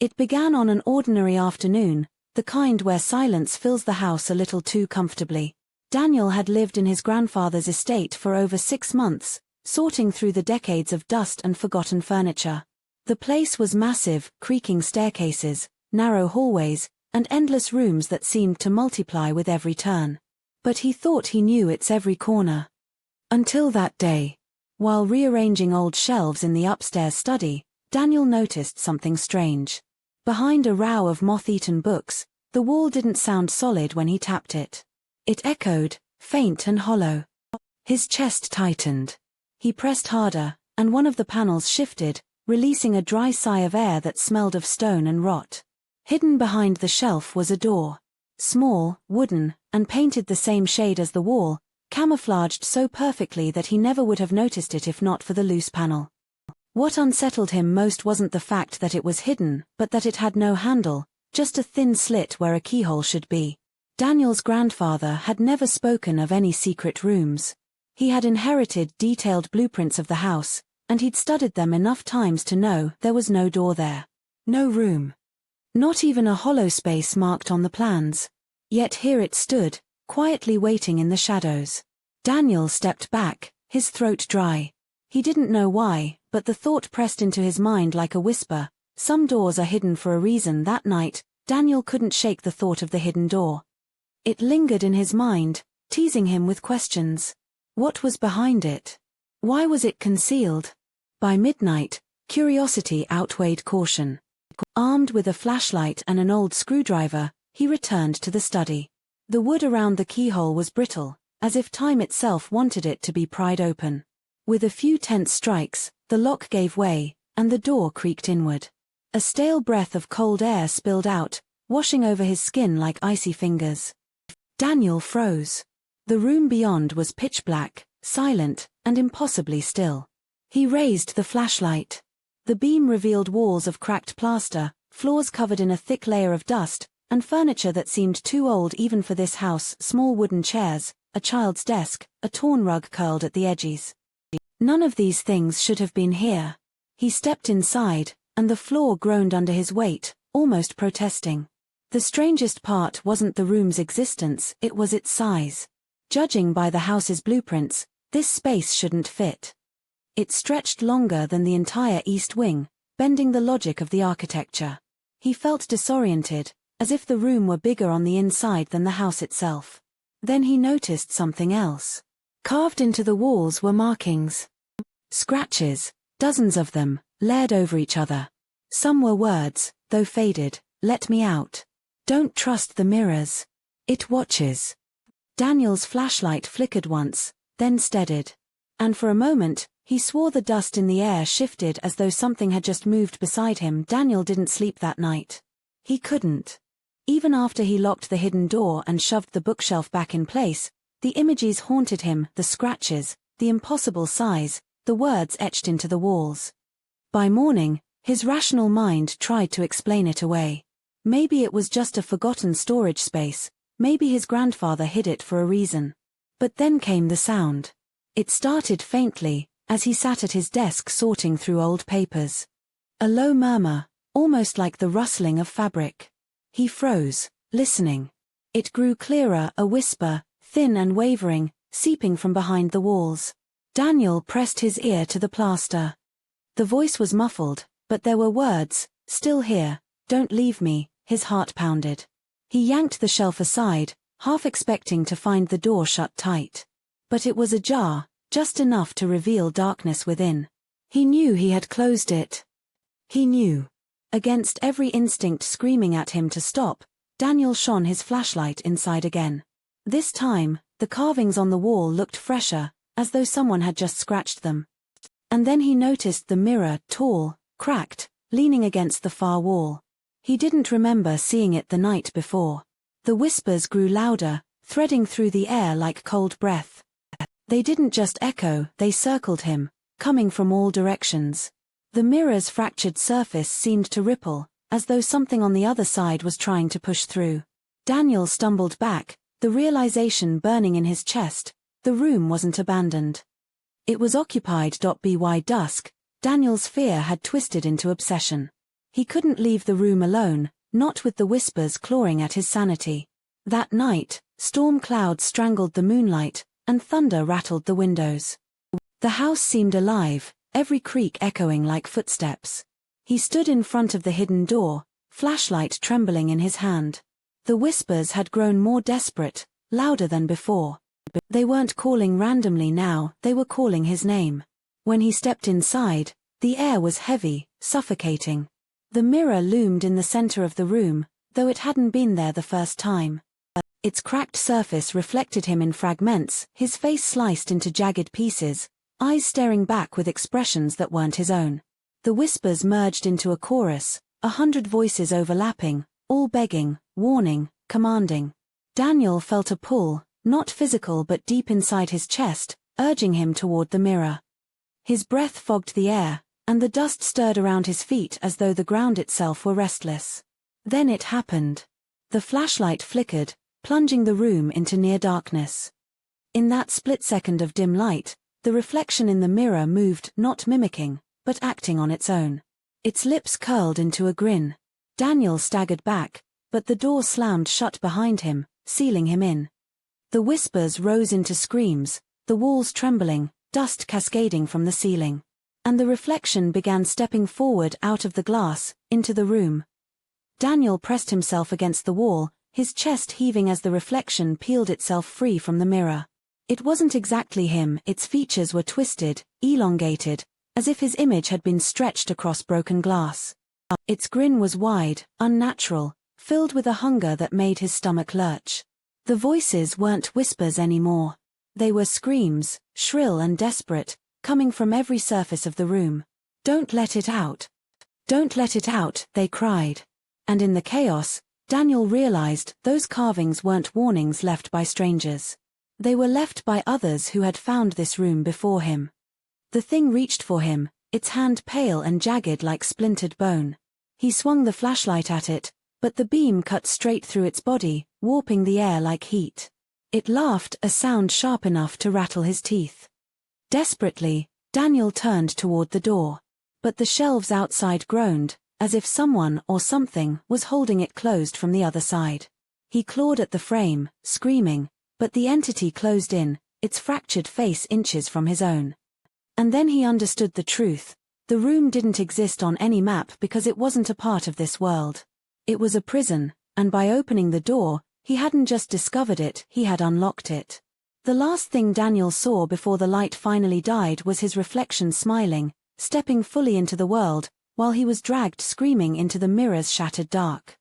It began on an ordinary afternoon, the kind where silence fills the house a little too comfortably. Daniel had lived in his grandfather's estate for over 6 months, sorting through the decades of dust and forgotten furniture. The place was massive, creaking staircases, narrow hallways, and endless rooms that seemed to multiply with every turn. But he thought he knew its every corner. Until that day. While rearranging old shelves in the upstairs study, Daniel noticed something strange. Behind a row of moth-eaten books, the wall didn't sound solid when he tapped it. It echoed, faint and hollow. His chest tightened. He pressed harder, and one of the panels shifted, releasing a dry sigh of air that smelled of stone and rot. Hidden behind the shelf was a door. Small, wooden, and painted the same shade as the wall, camouflaged so perfectly that he never would have noticed it if not for the loose panel. What unsettled him most wasn't the fact that it was hidden, but that it had no handle, just a thin slit where a keyhole should be. Daniel's grandfather had never spoken of any secret rooms. He had inherited detailed blueprints of the house, and he'd studied them enough times to know there was no door there. No room. Not even a hollow space marked on the plans. Yet here it stood, quietly waiting in the shadows. Daniel stepped back, his throat dry. He didn't know why, but the thought pressed into his mind like a whisper. Some doors are hidden for a reason. That night, Daniel couldn't shake the thought of the hidden door. It lingered in his mind, teasing him with questions. What was behind it? Why was it concealed? By midnight, curiosity outweighed caution. Armed with a flashlight and an old screwdriver, he returned to the study. The wood around the keyhole was brittle, as if time itself wanted it to be pried open. With a few tense strikes, the lock gave way, and the door creaked inward. A stale breath of cold air spilled out, washing over his skin like icy fingers. Daniel froze. The room beyond was pitch black, silent, and impossibly still. He raised the flashlight. The beam revealed walls of cracked plaster, floors covered in a thick layer of dust, and furniture that seemed too old even for this house. Small wooden chairs, a child's desk, a torn rug curled at the edges. None of these things should have been here. He stepped inside, and the floor groaned under his weight, almost protesting. The strangest part wasn't the room's existence, it was its size. Judging by the house's blueprints, this space shouldn't fit. It stretched longer than the entire east wing, bending the logic of the architecture. He felt disoriented, as if the room were bigger on the inside than the house itself. Then he noticed something else. Carved into the walls were markings. Scratches, dozens of them, layered over each other. Some were words, though faded. Let me out. Don't trust the mirrors. It watches. Daniel's flashlight flickered once, then steadied. And for a moment, he swore the dust in the air shifted as though something had just moved beside him. Daniel didn't sleep that night. He couldn't. Even after he locked the hidden door and shoved the bookshelf back in place, the images haunted him, the scratches, the impossible size, the words etched into the walls. By morning, his rational mind tried to explain it away. Maybe it was just a forgotten storage space, maybe his grandfather hid it for a reason. But then came the sound. It started faintly, as he sat at his desk sorting through old papers. A low murmur, almost like the rustling of fabric. He froze, listening. It grew clearer, a whisper, thin and wavering, seeping from behind the walls. Daniel pressed his ear to the plaster. The voice was muffled, but there were words, still here, don't leave me. His heart pounded. He yanked the shelf aside, half expecting to find the door shut tight. But it was ajar, just enough to reveal darkness within. He knew he had closed it. He knew. Against every instinct screaming at him to stop, Daniel shone his flashlight inside again. This time, the carvings on the wall looked fresher, as though someone had just scratched them. And then he noticed the mirror, tall, cracked, leaning against the far wall. He didn't remember seeing it the night before. The whispers grew louder, threading through the air like cold breath. They didn't just echo, they circled him, coming from all directions. The mirror's fractured surface seemed to ripple, as though something on the other side was trying to push through. Daniel stumbled back, the realization burning in his chest. The room wasn't abandoned. It was occupied. By dusk, Daniel's fear had twisted into obsession. He couldn't leave the room alone, not with the whispers clawing at his sanity. That night, storm clouds strangled the moonlight, and thunder rattled the windows. The house seemed alive, every creak echoing like footsteps. He stood in front of the hidden door, flashlight trembling in his hand. The whispers had grown more desperate, louder than before. They weren't calling randomly now, they were calling his name. When he stepped inside, the air was heavy, suffocating. The mirror loomed in the center of the room, though it hadn't been there the first time. Its cracked surface reflected him in fragments, his face sliced into jagged pieces, eyes staring back with expressions that weren't his own. The whispers merged into a chorus, 100 voices overlapping, all begging, warning, commanding. Daniel felt a pull, not physical but deep inside his chest, urging him toward the mirror. His breath fogged the air, and the dust stirred around his feet as though the ground itself were restless. Then it happened. The flashlight flickered, plunging the room into near darkness. In that split second of dim light, the reflection in the mirror moved, not mimicking, but acting on its own. Its lips curled into a grin. Daniel staggered back, but the door slammed shut behind him, sealing him in. The whispers rose into screams, the walls trembling, dust cascading from the ceiling. And the reflection began stepping forward out of the glass, into the room. Daniel pressed himself against the wall, his chest heaving as the reflection peeled itself free from the mirror. It wasn't exactly him, its features were twisted, elongated, as if his image had been stretched across broken glass. Its grin was wide, unnatural, filled with a hunger that made his stomach lurch. The voices weren't whispers anymore. They were screams, shrill and desperate, coming from every surface of the room. "Don't let it out. Don't let it out," they cried. And in the chaos, Daniel realized those carvings weren't warnings left by strangers. They were left by others who had found this room before him. The thing reached for him, its hand pale and jagged like splintered bone. He swung the flashlight at it, but the beam cut straight through its body, warping the air like heat. It laughed, a sound sharp enough to rattle his teeth. Desperately, Daniel turned toward the door. But the shelves outside groaned, as if someone or something was holding it closed from the other side. He clawed at the frame, screaming, but the entity closed in, its fractured face inches from his own. And then he understood the truth. The room didn't exist on any map because it wasn't a part of this world. It was a prison, and by opening the door, he hadn't just discovered it, he had unlocked it. The last thing Daniel saw before the light finally died was his reflection smiling, stepping fully into the world, while he was dragged screaming into the mirror's shattered dark.